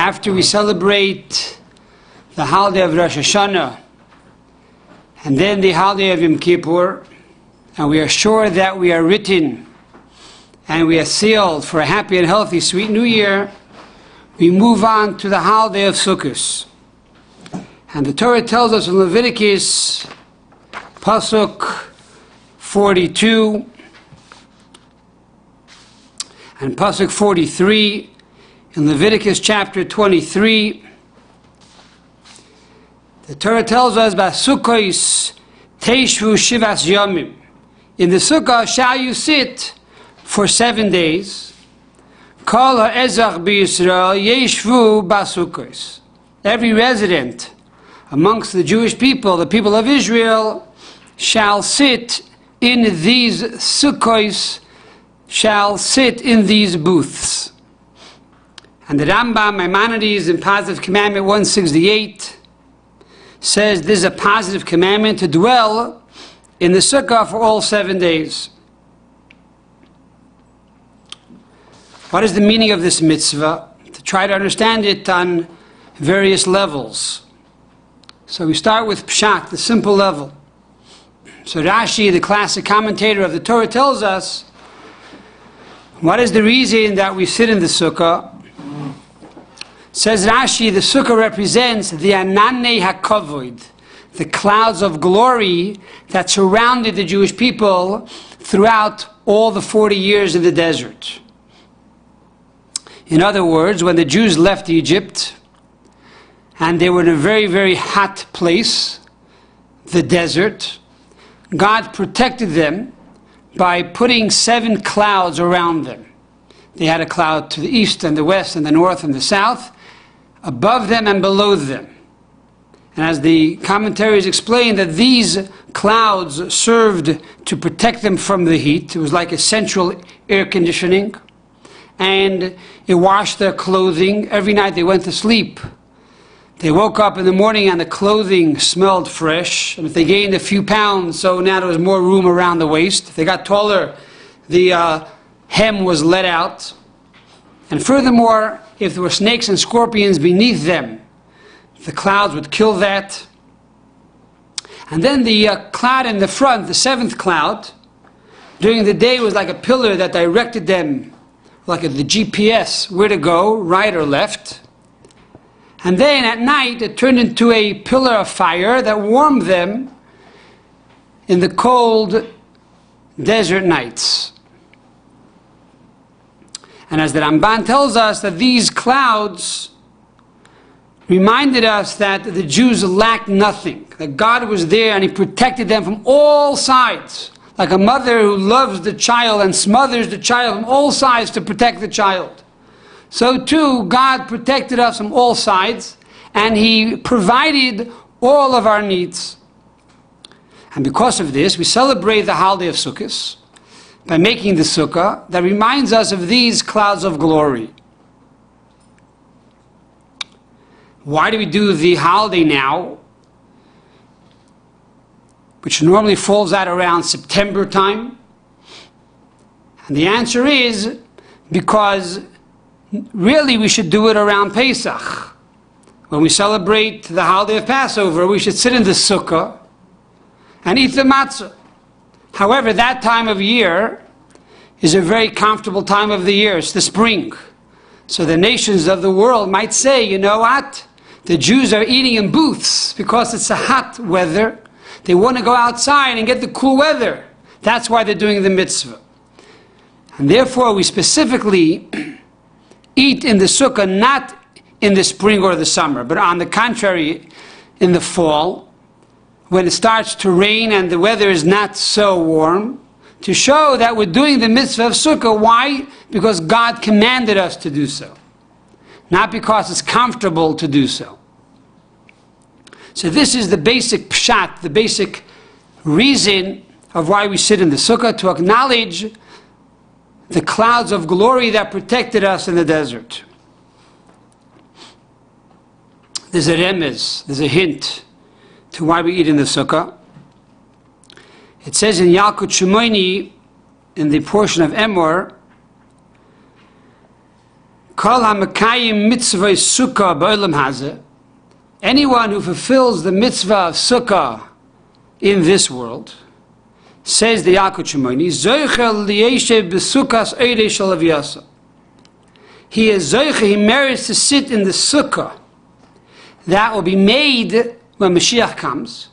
after we celebrate the holiday of Rosh Hashanah and then the holiday of Yom Kippur, and we are sure that we are written and we are sealed for a happy and healthy, sweet New Year, we move on to the holiday of Sukkot. And the Torah tells us in Leviticus, Pasuk 42 and Pasuk 43, in Leviticus chapter 23, the Torah tells us, Sukkot teishvu shivas yomim. In the Sukkah shall you sit for 7 days. Kol ha'ezach b'Yisrael yeshvu b'Sukkos. Every resident amongst the Jewish people, the people of Israel, shall sit in these Sukkos, shall sit in these booths. And the Rambam, Maimonides, in Positive Commandment 168, says this is a positive commandment to dwell in the Sukkah for all 7 days. What is the meaning of this mitzvah? To try to understand it on various levels. So we start with Pshat, the simple level. So Rashi, the classic commentator of the Torah, tells us, what is the reason that we sit in the Sukkah? Says Rashi, the Sukkah represents the Ananei HaKavod, the clouds of glory that surrounded the Jewish people throughout all the 40 years in the desert. In other words, when the Jews left Egypt, and they were in a very, very hot place, the desert, God protected them by putting 7 clouds around them. They had a cloud to the east and the west and the north and the south, above them and below them. And as the commentaries explain, that these clouds served to protect them from the heat. It was like a central air conditioning. And it washed their clothing. Every night they went to sleep, they woke up in the morning and the clothing smelled fresh. And if they gained a few pounds, so now there was more room around the waist. If they got taller, the hem was let out. And furthermore, if there were snakes and scorpions beneath them, the clouds would kill that. And then the cloud in the front, the 7th cloud, during the day was like a pillar that directed them, like the GPS, where to go, right or left. And then at night it turned into a pillar of fire that warmed them in the cold desert nights. And as the Ramban tells us, that these clouds reminded us that the Jews lacked nothing, that God was there and He protected them from all sides, like a mother who loves the child and smothers the child from all sides to protect the child. So too, God protected us from all sides, and He provided all of our needs. And because of this, we celebrate the holiday of Sukkot by making the Sukkah that reminds us of these clouds of glory. Why do we do the holiday now, which normally falls out around September time? And the answer is because really we should do it around Pesach. When we celebrate the holiday of Passover, we should sit in the Sukkah and eat the matzah. However, that time of year is a very comfortable time of the year. It's the spring. So the nations of the world might say, you know what? The Jews are eating in booths because it's a hot weather. They want to go outside and get the cool weather. That's why they're doing the mitzvah. And therefore we specifically eat in the Sukkah, not in the spring or the summer, but on the contrary, in the fall, when it starts to rain and the weather is not so warm, to show that we're doing the mitzvah of Sukkah. Why? Because God commanded us to do so, not because it's comfortable to do so. So this is the basic pshat, the basic reason of why we sit in the Sukkah, to acknowledge the clouds of glory that protected us in the desert. There's a remez, there's a hint to why we eat in the Sukkah. It says in Yalkut Shimoni, in the portion of Emor, Kol hamakayim mitzvah sukkah ba'olam hazeh. Anyone who fulfills the mitzvah of sukkah in this world, says the Yalkut Shimoni, zoichel liyeshev b'sukkahs eirei shel Aviyasa. He is zoichel, he merits to sit in the sukkah that will be made when Mashiach comes.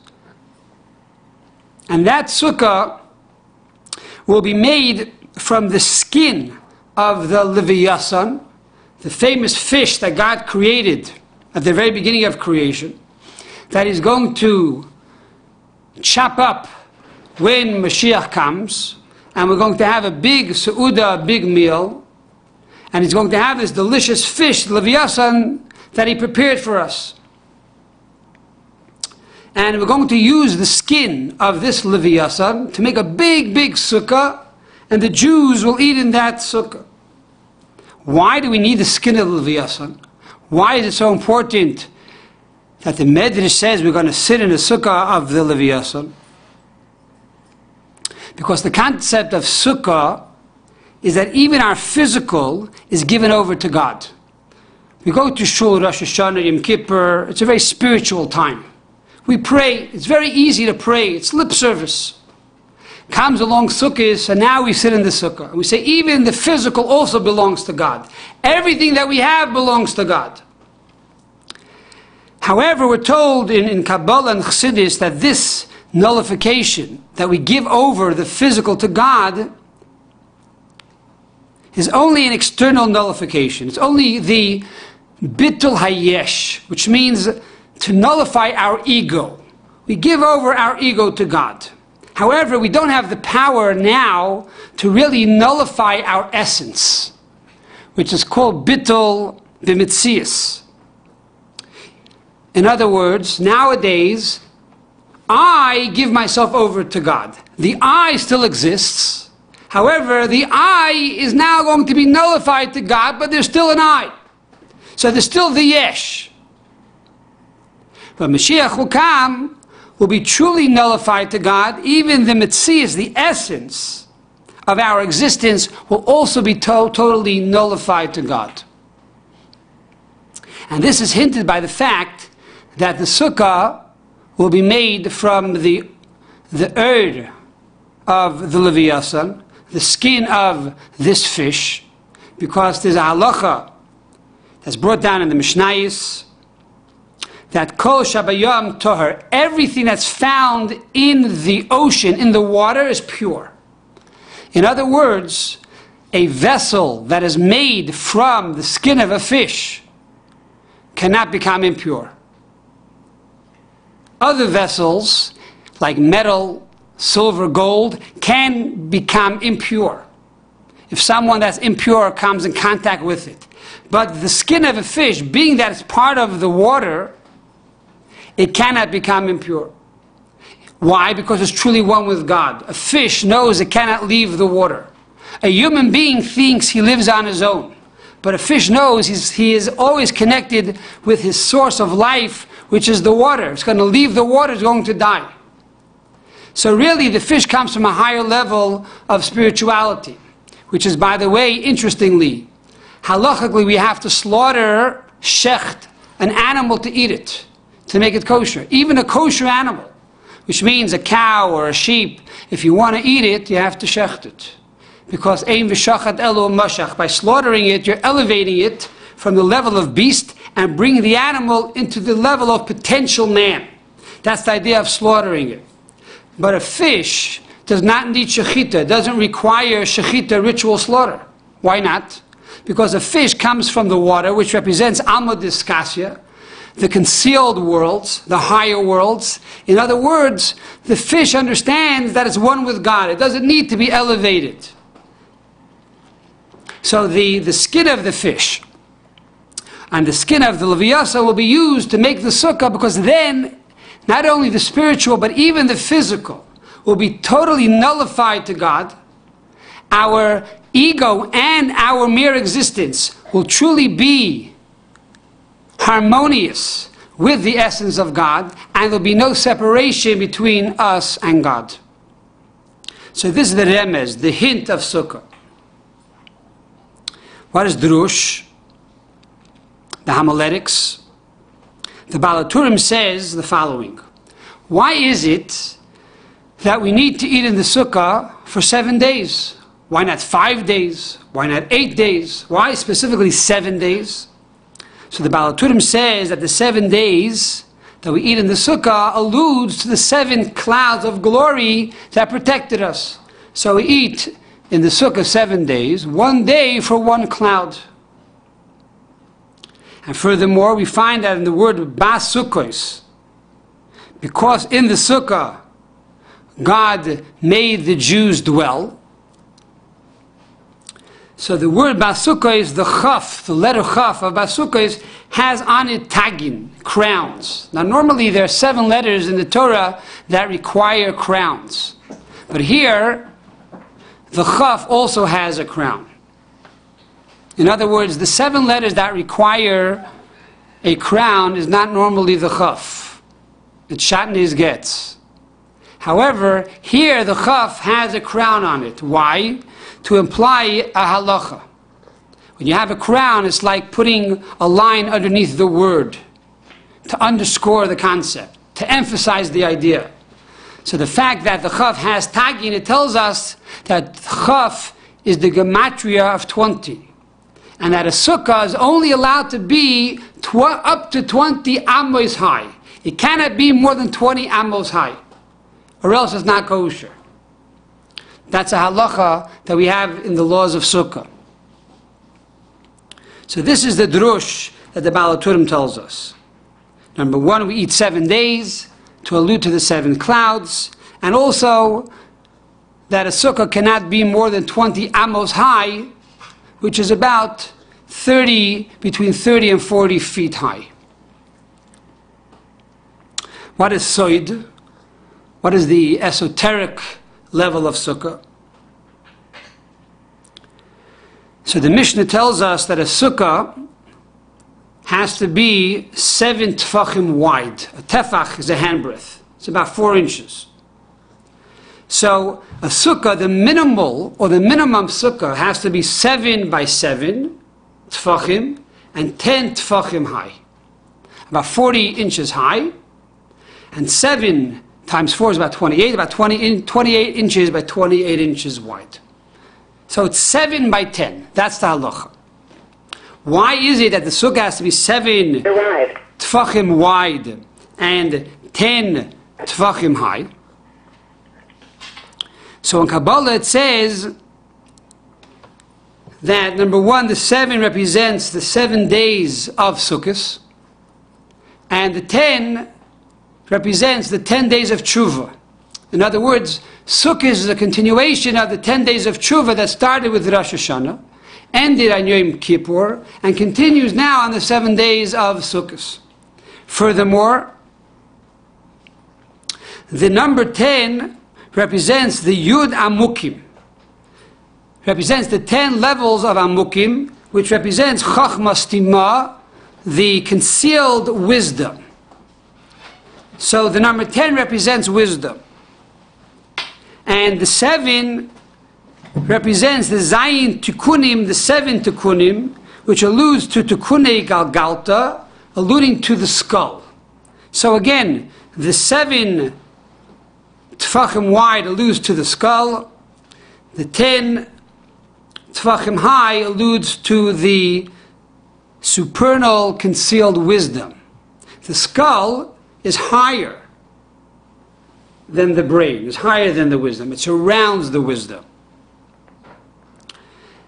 And that sukkah will be made from the skin of the Leviathan, the famous fish that God created at the very beginning of creation, that He's going to chop up when Mashiach comes, and we're going to have a big Seudah, a big meal, and He's going to have this delicious fish, Leviathan, that He prepared for us. And we're going to use the skin of this Leviathan to make a big, big sukkah, and the Jews will eat in that sukkah. Why do we need the skin of the Leviathan? Why is it so important that the Medrash says we're going to sit in the sukkah of the Leviathan? Because the concept of sukkah is that even our physical is given over to God. We go to Shul, Rosh Hashanah, Yom Kippur, it's a very spiritual time. We pray, it's very easy to pray, it's lip service. Comes along Sukkot, and now we sit in the sukkah. And we say even the physical also belongs to God. Everything that we have belongs to God. However, we're told in Kabbalah and Chassidus that this nullification, that we give over the physical to God, is only an external nullification. It's only the bitul hayesh, which means to nullify our ego. We give over our ego to God. However, we don't have the power now to really nullify our essence, which is called bitul b'mitzias. In other words, nowadays, I give myself over to God. The I still exists. However, the I is now going to be nullified to God, but there's still an I. So there's still the yesh. But Mashiach will come, will be truly nullified to God. Even the mitzias, the essence of our existence, will also be totally nullified to God. And this is hinted by the fact that the sukkah will be made from the ur of the Leviathan, the skin of this fish, because there's a halacha that's brought down in the Mishnayos, that kol shabayam tohar, everything that's found in the ocean, in the water, is pure. In other words, a vessel that is made from the skin of a fish cannot become impure. Other vessels, like metal, silver, gold, can become impure if someone that's impure comes in contact with it. But the skin of a fish, being that it's part of the water, it cannot become impure. Why? Because it's truly one with God. A fish knows it cannot leave the water. A human being thinks he lives on his own. But a fish knows he is always connected with his source of life, which is the water. It's going to leave the water, it's going to die. So really the fish comes from a higher level of spirituality, which is, by the way, interestingly, halachically we have to slaughter shecht, an animal, to eat it, to make it kosher. Even a kosher animal, which means a cow or a sheep, if you want to eat it, you have to shecht it. Because ein v'shachat elo mashach, by slaughtering it, you're elevating it from the level of beast and bringing the animal into the level of potential man. That's the idea of slaughtering it. But a fish does not need shechita, doesn't require shechita, ritual slaughter. Why not? Because a fish comes from the water, which represents Alma Diskasya, the concealed worlds, the higher worlds. In other words, the fish understands that it's one with God. It doesn't need to be elevated. So the skin of the fish and the skin of the Leviathan will be used to make the sukkah, because then not only the spiritual but even the physical will be totally nullified to God. Our ego and our mere existence will truly be harmonious with the essence of God, and there will be no separation between us and God. So this is the remez, the hint of sukkah. What is drush? the homiletics, the Baal HaTurim says the following. Why is it that we need to eat in the Sukkah for 7 days? Why not 5 days? Why not 8 days? Why specifically 7 days? So the Baal HaTurim says that the 7 days that we eat in the Sukkah alludes to the 7 clouds of glory that protected us. So we eat in the Sukkah 7 days, 1 day for 1 cloud. And furthermore, we find that in the word Bas Sukkos, because in the Sukkah God made the Jews dwell. So the word Bas Sukkos, the Chaf, the letter Chaf of Bas Sukkos, has on it tagin, crowns. Now normally there are 7 letters in the Torah that require crowns. But here, the Chaf also has a crown. In other words, the 7 letters that require a crown is not normally the Chaf. It's Shatnez Getz. However, here the Chaf has a crown on it. Why? To imply a halacha. When you have a crown, it's like putting a line underneath the word to underscore the concept, to emphasize the idea. So the fact that the Chaf has tagin, it tells us that Chaf is the gematria of 20. And that a sukkah is only allowed to be up to 20 amos high. It cannot be more than 20 amos high, or else it's not kosher. That's a halacha that we have in the laws of sukkah. So this is the drush that the Baal HaTurim tells us. Number 1, we eat 7 days to allude to the 7 clouds, and also that a sukkah cannot be more than 20 amos high, which is about between 30 and 40 feet high. What is soid? What is the esoteric level of sukkah? So the Mishnah tells us that a sukkah has to be 7 tefachim wide. A tefach is a handbreadth. It's about 4 inches. So a sukkah, the minimal or the minimum sukkah has to be 7 by 7 tefachim and 10 tefachim high. About 40 inches high. And 7 times 4 is about 28, about 28 inches by 28 inches wide. So it's 7 by 10. That's the halacha. Why is it that the sukkah has to be 7 tefachim wide and 10 tefachim high? So in Kabbalah it says that number 1, the 7 represents the 7 days of Sukkot, and the 10 represents the 10 days of Tshuva. In other words, Sukkot is a continuation of the 10 days of Tshuva that started with Rosh Hashanah, ended on Yom Kippur, and continues now on the 7 days of Sukkot. Furthermore, the number 10 represents the Yud Amukim, represents the 10 levels of Amukim, which represents Chachma Stima, the concealed wisdom. So the number 10 represents wisdom. And the 7 represents the Zayin Tikkunim, the 7 Tikkunim, which alludes to Tikkunei Galgalta, alluding to the skull. So again, the 7 Tefachim wide alludes to the skull. The 10 Tefachim high alludes to the supernal concealed wisdom. The skull is higher than the brain, is higher than the wisdom. It surrounds the wisdom.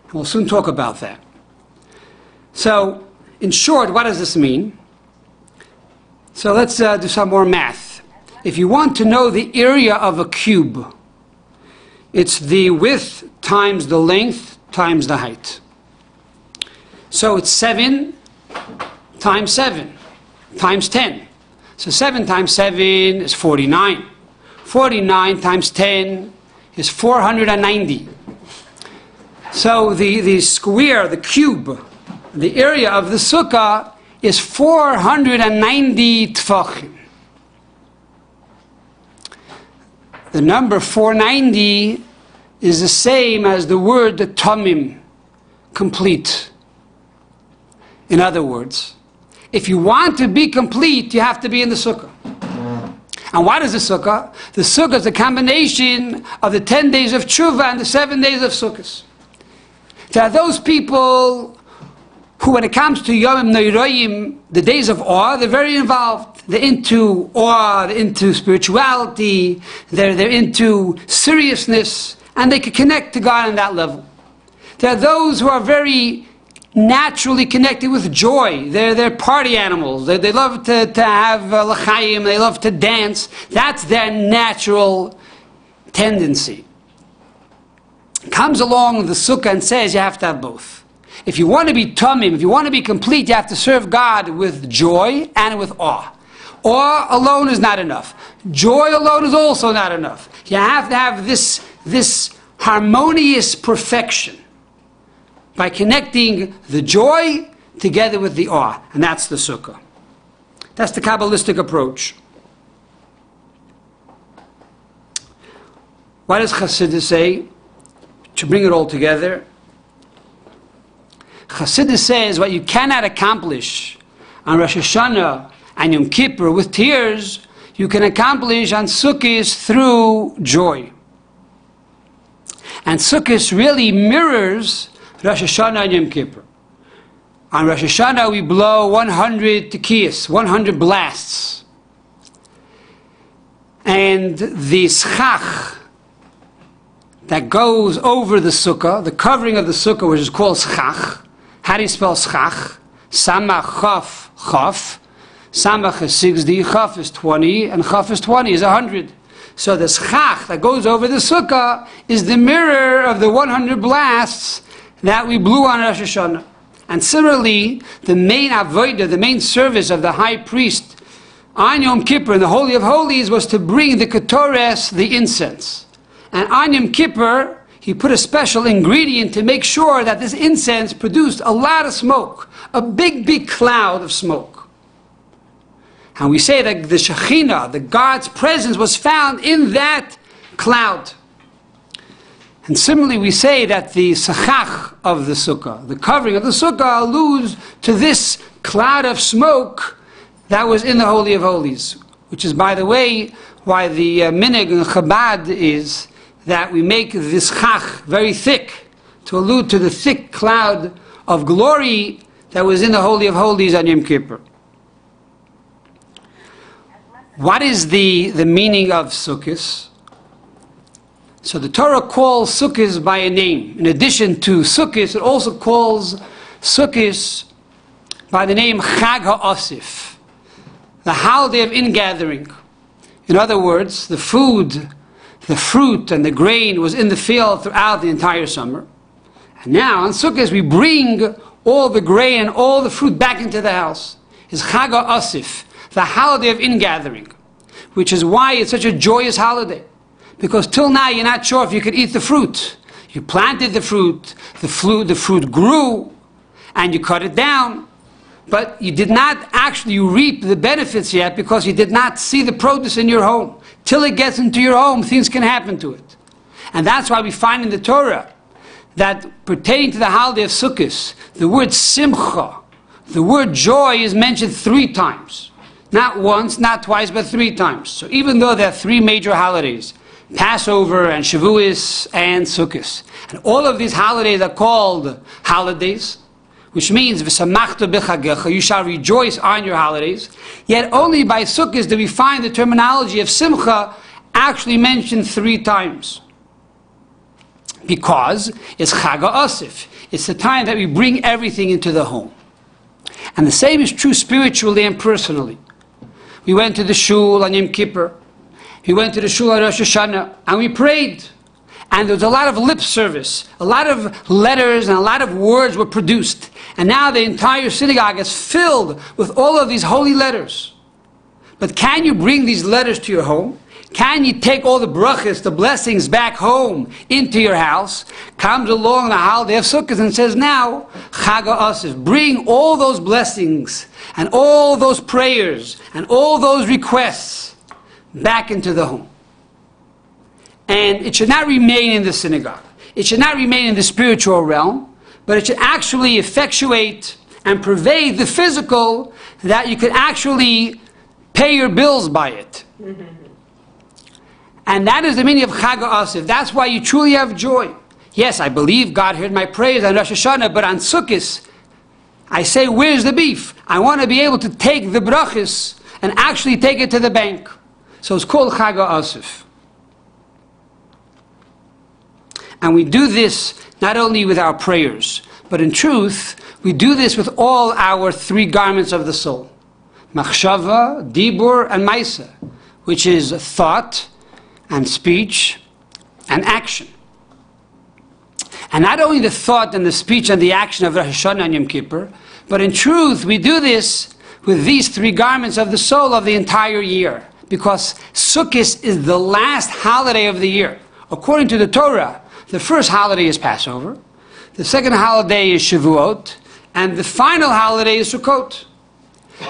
And we'll soon talk about that. So, in short, what does this mean? So let's do some more math. If you want to know the area of a cube, it's the width times the length times the height. So it's 7 times 7 times 10. So 7 times 7 is 49. 49 times 10 is 490. So the square, the cube, the area of the sukkah is 490 tefachim. The number 490 is the same as the word tamim, complete. In other words, If you want to be complete, you have to be in the sukkah. And what is the sukkah? The sukkah is a combination of the 10 days of tshuva and the 7 days of sukkahs. There are those people who, when it comes to Yom Noirayim, the days of awe, they're very involved. They're into awe, they're into spirituality, they're into seriousness, and they can connect to God on that level. There are those who are very naturally connected with joy. They're party animals. They love to have l'chaim, they love to dance. That's their natural tendency. Comes along the sukkah and says you have to have both. If you want to be tamim, if you want to be complete, you have to serve God with joy and with awe. Awe alone is not enough. Joy alone is also not enough. You have to have this harmonious perfection by connecting the joy together with the awe. And that's the sukkah. That's the Kabbalistic approach. What does Chassidus say? To bring it all together, Chassidus says what you cannot accomplish on Rosh Hashanah and Yom Kippur with tears, you can accomplish on Sukkot through joy. And Sukkot really mirrors Rosh Hashanah and Yom Kippur. On Rosh Hashanah we blow 100 tekiyas, 100 blasts. And the schach that goes over the sukkah, the covering of the sukkah, which is called schach. How do you spell schach? Samach chaf chaf. Samach is 60, chaf is 20, and chaf is 20 is 100. So the schach that goes over the sukkah is the mirror of the 100 blasts that we blew on Rosh Hashanah. And similarly, the main avodah, the main service of the high priest on Yom Kippur, in the Holy of Holies, was to bring the ketores, the incense. And on Yom Kippur, he put a special ingredient to make sure that this incense produced a lot of smoke, a big, big cloud of smoke. And we say that the Shekhinah, the God's presence, was found in that cloud. And similarly, we say that the sachach of the sukkah, the covering of the sukkah, alludes to this cloud of smoke that was in the Holy of Holies, which is, by the way, why the minhag in Chabad is that we make this chach very thick to allude to the thick cloud of glory that was in the Holy of Holies on Yom Kippur. What is the meaning of Sukkot? So the Torah calls Sukkot by a name. In addition to Sukkot, it also calls Sukkot by the name Chag HaOsif, the holiday of ingathering. In other words, the food, the fruit and the grain was in the field throughout the entire summer. And now on Sukkot we bring all the grain and all the fruit back into the house. It's Chag HaOsif, the holiday of ingathering, which is why it's such a joyous holiday. Because till now you're not sure if you could eat the fruit. You planted the fruit grew, and you cut it down. But you did not actually reap the benefits yet because you did not see the produce in your home. Till it gets into your home, things can happen to it. And that's why we find in the Torah that pertaining to the holiday of Sukkot, the word simcha, the word joy, is mentioned 3 times. Not once, not twice, but 3 times. So even though there are 3 major holidays, Passover and Shavuos and Sukkot, and all of these holidays are called holidays, which means v'samachta b'chagecha, you shall rejoice on your holidays. Yet only by Sukkot do we find the terminology of simcha actually mentioned 3 times. Because it's Chag HaOsif. It's the time that we bring everything into the home. And the same is true spiritually and personally. We went to the shul on Yom Kippur. We went to the shul on Rosh Hashanah, and we prayed. And there was a lot of lip service, a lot of letters and a lot of words were produced. And now the entire synagogue is filled with all of these holy letters. But can you bring these letters to your home? Can you take all the brachas, the blessings, back home into your house? Comes along the holiday of Sukkot and says, now, Chag HaOsif, bring all those blessings and all those prayers and all those requests back into the home. And it should not remain in the synagogue. It should not remain in the spiritual realm, but it should actually effectuate and pervade the physical that you can actually pay your bills by it. And that is the meaning of Chag HaAsif. That's why you truly have joy. Yes, I believe God heard my prayers on Rosh Hashanah, but on Sukkot, I say, where's the beef? I want to be able to take the brachas and actually take it to the bank. So it's called Chag HaAsif. And we do this not only with our prayers, but in truth, we do this with all our three garments of the soul. Machshava, Dibur, and Maisa, which is thought and speech and action. And not only the thought and the speech and the action of Rosh Hashanah and Yom Kippur, but in truth, we do this with these three garments of the soul of the entire year. Because Sukkot is the last holiday of the year. According to the Torah, the first holiday is Passover, the second holiday is Shavuot, and the final holiday is Sukkot.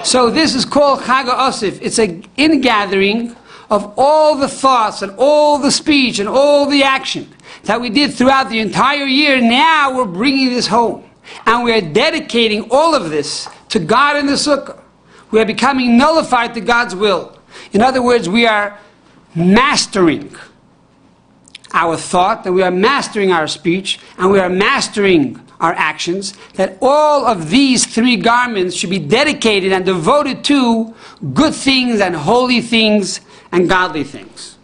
So this is called Chag HaAsif. It's an ingathering of all the thoughts and all the speech and all the action that we did throughout the entire year. Now we're bringing this home. And we are dedicating all of this to God in the Sukkah. We are becoming nullified to God's will. In other words, we are mastering our thought, and we are mastering our speech, and we are mastering our actions, that all of these three garments should be dedicated and devoted to good things and holy things and godly things.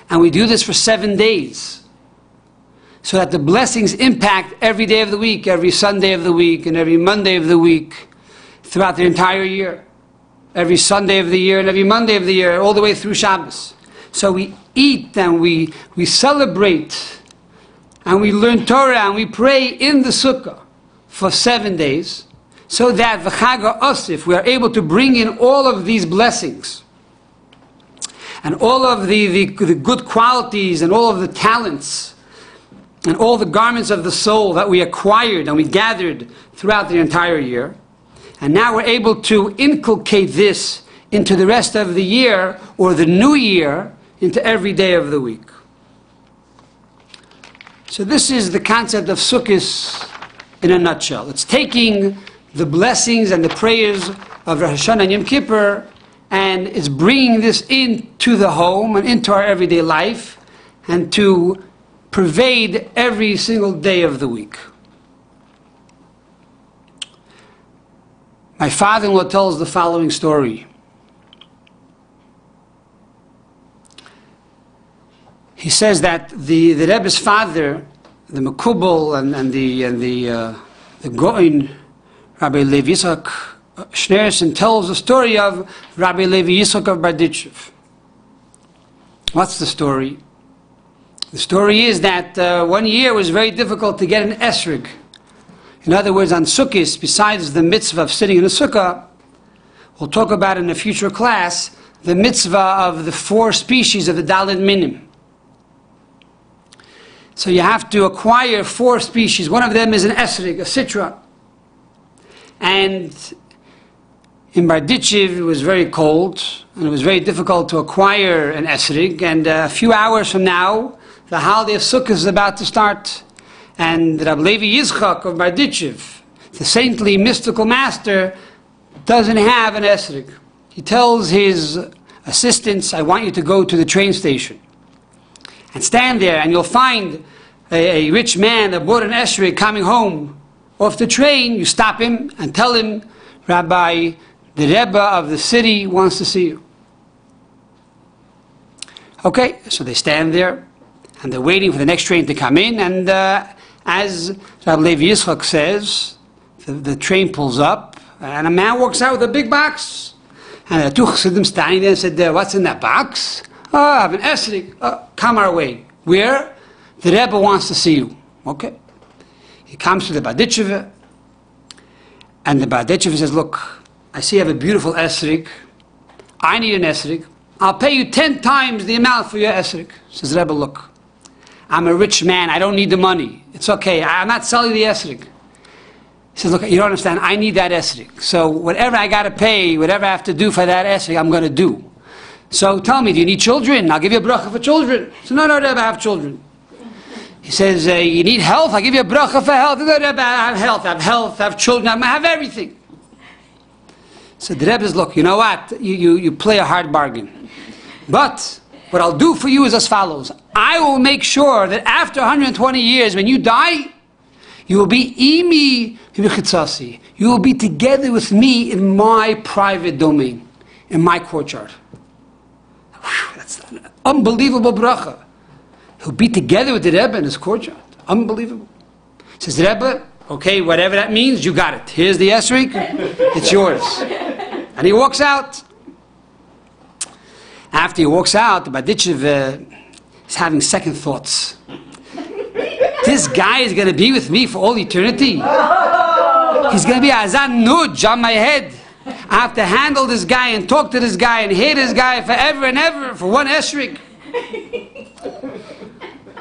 And we do this for 7 days, so that the blessings impact every day of the week, every Sunday of the week, and every Monday of the week, throughout the entire year. Every Sunday of the year and every Monday of the year, all the way through Shabbos. So we eat and we celebrate and we learn Torah and we pray in the Sukkah for 7 days, so that v'chag HaAsif, we are able to bring in all of these blessings and all of the good qualities and all of the talents and all the garments of the soul that we acquired and we gathered throughout the entire year. And now we're able to inculcate this into the rest of the year, or the new year, into every day of the week. So this is the concept of Sukkot in a nutshell. It's taking the blessings and the prayers of Rosh Hashanah and Yom Kippur, and it's bringing this into the home and into our everyday life, and to pervade every single day of the week. My father-in-law tells the following story. He says that the Rebbe's father, the Mekubal and the Goin, Rabbi Levi Yitzchak Schneerson, tells the story of Rabbi Levi Yitzchak of Berditchev. What's the story? The story is that one year it was very difficult to get an esrog. In other words, on Sukkot, besides the mitzvah of sitting in a sukkah, we'll talk about in a future class the mitzvah of the 4 species of the Daled Minim. So you have to acquire 4 species. One of them is an esrog, a citra. And in Berditchev it was very cold, and it was very difficult to acquire an esrog. And a few hours from now, the holiday of Sukkot is about to start. And Rabbi Levi Yitzchak of Berditchev, the saintly mystical master, doesn't have an esrog. He tells his assistants, I want you to go to the train station and stand there, and you'll find a rich man that bought an esrog coming home off the train. You stop him and tell him, Rabbi, the Rebbe of the city wants to see you. Okay, so they stand there and they're waiting for the next train to come in, and as Rabbi Levi Yitzchak says, the train pulls up, and a man walks out with a big box. And the two chassidim standing there and said, what's in that box? Oh, I have an esrog. Oh, come our way. Where? The Rebbe wants to see you. Okay. He comes to the Berditchev, and the Berditchev says, look, I see you have a beautiful esrog. I need an esrog. I'll pay you 10 times the amount for your esrog. Says the Rebbe, look, I'm a rich man. I don't need the money. It's okay. I'm not selling the esrog. He says, look, you don't understand. I need that esrog. So whatever I got to pay, whatever I have to do for that esrog, I'm going to do. So tell me, do you need children? I'll give you a bracha for children. So no, Rebbe, I have children. He says, you need health? I'll give you a bracha for health. I have health, I have children, I have everything. So the Rebbe says, look, you know what? You play a hard bargain. But what I'll do for you is as follows. I will make sure that after 120 years, when you die, you will be imi v'chitzasi. You will be together with me in my private domain, in my courtyard. Whew, that's an unbelievable bracha. He'll be together with the Rebbe in his courtyard. Unbelievable. Says the Rebbe, okay, whatever that means, you got it. Here's the esrog, it's yours. And he walks out. After he walks out, the Baditchev is having second thoughts. This guy is going to be with me for all eternity. He's going to be Azan Nuj on my head. I have to handle this guy and talk to this guy and hear this guy forever and ever for one esrog.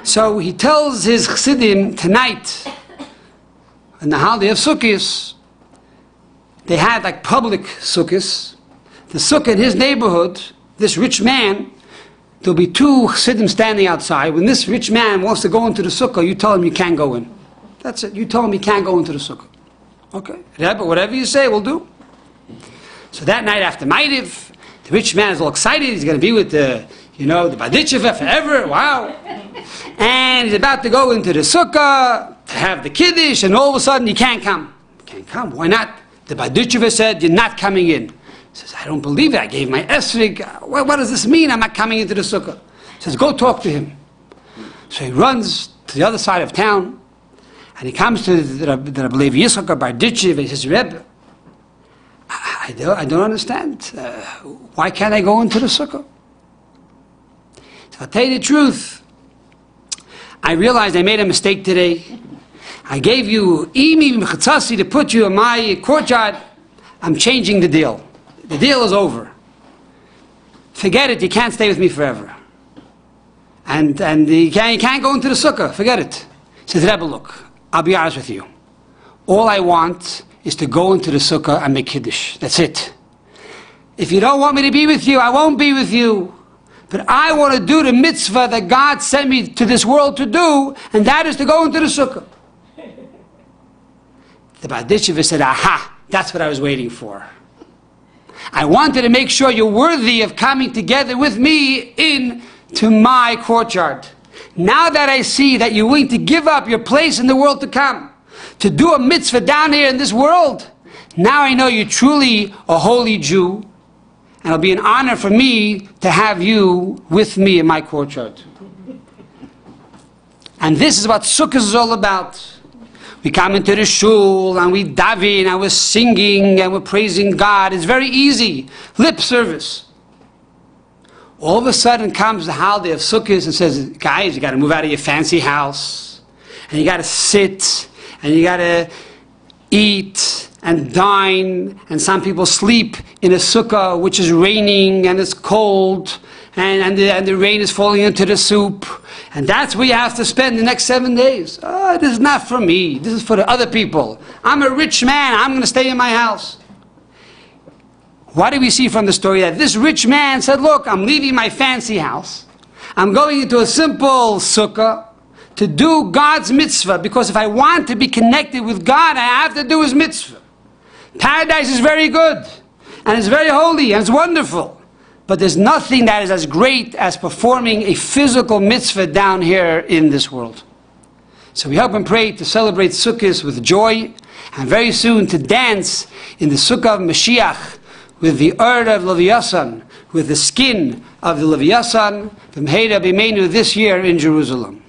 So he tells his Chassidim tonight, on the holiday of Sukkot, they had like public Sukkot. The Sukkah in his neighborhood, this rich man, there'll be two Chassidim standing outside. When this rich man wants to go into the Sukkah, you tell him you can't go in. That's it. You tell him he can't go into the Sukkah. Okay. Rebbe, whatever you say, we'll do. So that night after Ma'ariv, the rich man is all excited. He's going to be with the Baditchev forever. Wow. And he's about to go into the Sukkah to have the Kiddush, and all of a sudden he can't come. Can't come. Why not? The Baditchev said, you're not coming in. He says, I don't believe it. I gave my esrog. What does this mean? I'm not coming into the Sukkah. He says, go talk to him. So he runs to the other side of town, and he comes to the Rabbi Yitzchak Barditchev, and he says, Rebbe, I don't understand. Why can't I go into the Sukkah? So I'll tell you the truth. I realized I made a mistake today. I gave you imi v'chatzasi to put you in my courtyard. I'm changing the deal. The deal is over. Forget it. You can't stay with me forever. And you can't go into the Sukkah. Forget it. He says, Rebbe, look, I'll be honest with you. All I want is to go into the Sukkah and make Kiddush. That's it. If you don't want me to be with you, I won't be with you. But I want to do the mitzvah that God sent me to this world to do, and that is to go into the Sukkah. The Baditchev said, aha, that's what I was waiting for. I wanted to make sure you're worthy of coming together with me into my courtyard. Now that I see that you're willing to give up your place in the world to come, to do a mitzvah down here in this world, now I know you're truly a holy Jew, and it'll be an honor for me to have you with me in my courtyard. And this is what Sukkot is all about. We come into the shul and we daven and we're singing and we're praising God. It's very easy. Lip service. All of a sudden comes the holiday of Sukkot and says, guys, you got to move out of your fancy house. And you got to sit and you got to eat and dine. And some people sleep in a sukkah which is raining and it's cold. And the rain is falling into the soup. And that's where you have to spend the next 7 days. Oh, this is not for me. This is for the other people. I'm a rich man. I'm going to stay in my house. What do we see from the story? That this rich man said, look, I'm leaving my fancy house. I'm going into a simple sukkah to do God's mitzvah. Because if I want to be connected with God, I have to do His mitzvah. Paradise is very good. And it's very holy. And it's wonderful. But there's nothing that is as great as performing a physical mitzvah down here in this world. So we hope and pray to celebrate Sukkot with joy, and very soon to dance in the Sukkah of Mashiach with the Ur of Leviathan, with the skin of the Leviathan, from Heida B'meinu this year in Jerusalem.